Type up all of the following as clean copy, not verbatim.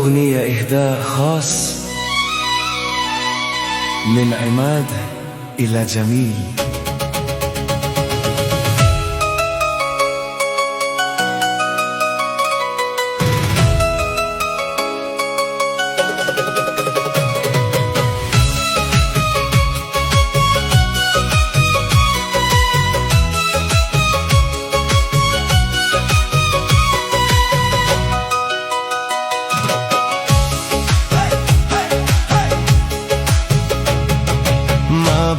أغنية إهداء خاص من عماد إلى جميل.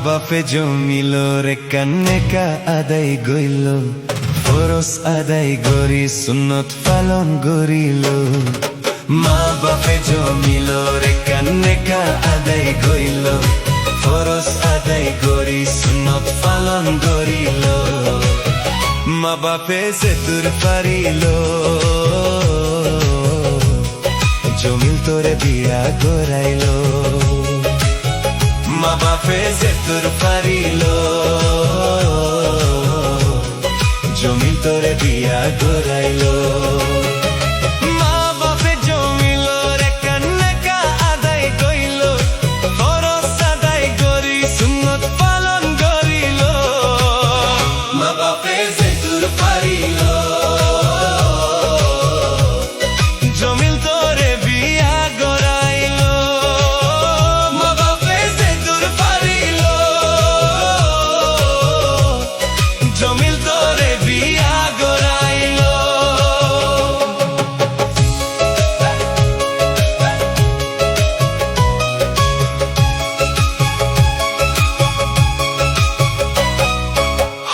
বাপে জমিল রে কান্নেকা আদায় গইল, ফরজ আদায় গরি সুন্নত পালন গরিল। মা বাপে জমিল রে কান্নেকা আদায় গইল, ফরজ আদায় গরি সুন্নত পালন গরিল। মা বাপে যে তোর পারিল, জমিল তোরে বিয়া গড়াইল। মা বাপে যে তোর পারিল, জমিল তোরে বিয়া গড়াইল। মা বাপে জমিল রে কান্নাকা আদায় কইল, ফরজ আদায় করি সুন্নত পালন করিল। মা বাপে যে তোর পারিল, জমিল তোরে বিয়া গড়াইল। জমিল তোরে বিয়া গড়াইল।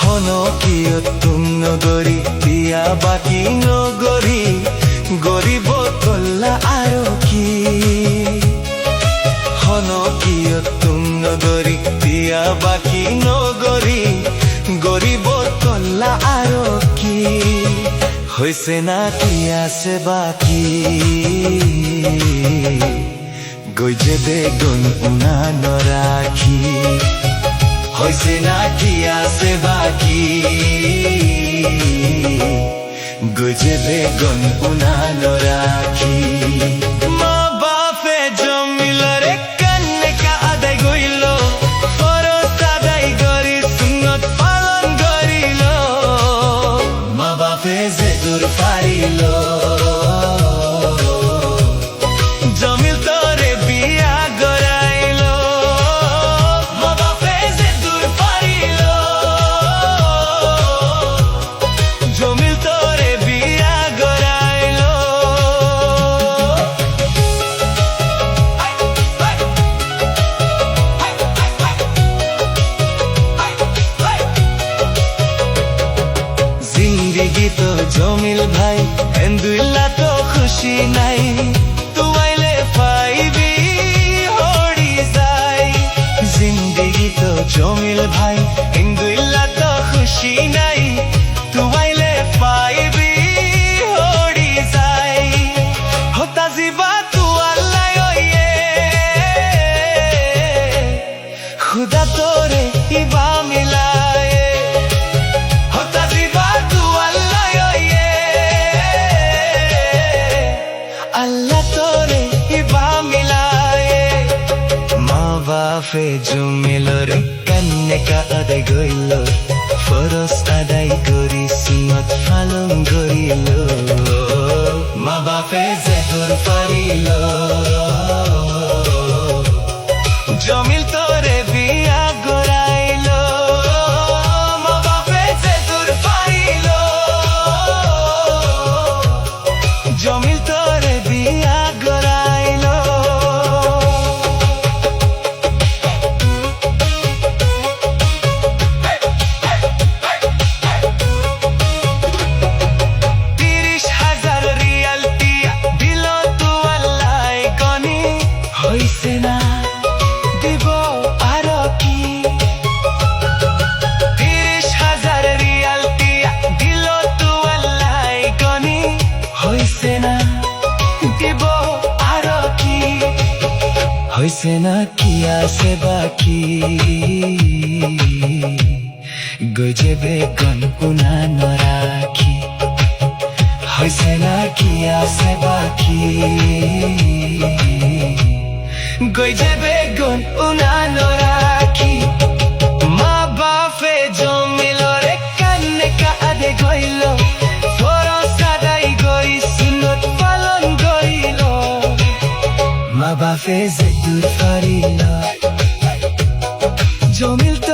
হনকিয় তুম নগরী বিয়া বাকি নগরী, গরিব কল্লা আরো কি। হনকিয় তুম নগরী বিয়া বাকি নগরী, গরিব কল্লা আরো কি। হইছে না কি আছে বাকি, গইজে বেগুন উনা নরাখি। হইছে না কি আছে বাকি, গইজে বেগুন উনা নরাখি। মা বাপে জমিল রে কান্নেকা আদায় গইল, ফরজ আদায় গরি সুন্নত পালন গরিল। মা বাপে যে তোর পারিল, জমিল তোরে বিয়া গড়াইল। মা বাপে যে তোর পারিল, জমিল তোরে বিয়া গড়াইল। জিন্দিগি তো জমিল ভাই এন্দুল্লা তো খুশি নাই, তুমাইলে পাইবি হরি যাই। জিন্দিগি তো জমিল ভাই এন্দুল্লা তো খুশি নাই, তুমাইলে পাইবি হরি যাই। হতা জিবা তু আল্লাহ ওয়ে, খুদা তোরে ইবা মিলায়ে। হতা জিবা তু আল্লাহ ওয়ে, আল্লাহ তোরে ইবা মিলায়ে। মা বাপে জমিল রে কান্নেকা আদায় গইল, ফরজ আদায় করি সুন্নত পালন গরিল। মা বাপে যে তোর পারিল, জমিল তোরে বিয়া গড়াইল। মা বাপে যে তোর পারিল, জমিল তোরে বিয়া গড়াইল। হইছে না দিব আরো কি, 30,000 রিয়াল টিয়া দিল তো আল্লাহ গনি। হইছে না দিব আরো কি, হইছে না কি আছে বাকি, গজে বেগুন উনা নরাখি। হয়েছে না কি আছে বাকি গই যাবে গুন উনানো রাখি মা বাপে জমিল রে কান্নে কাঁদে গইল ফরজ আদায় করি সুন্নত পালন করিল মা বাপে যে দূর পারিল জমিল তো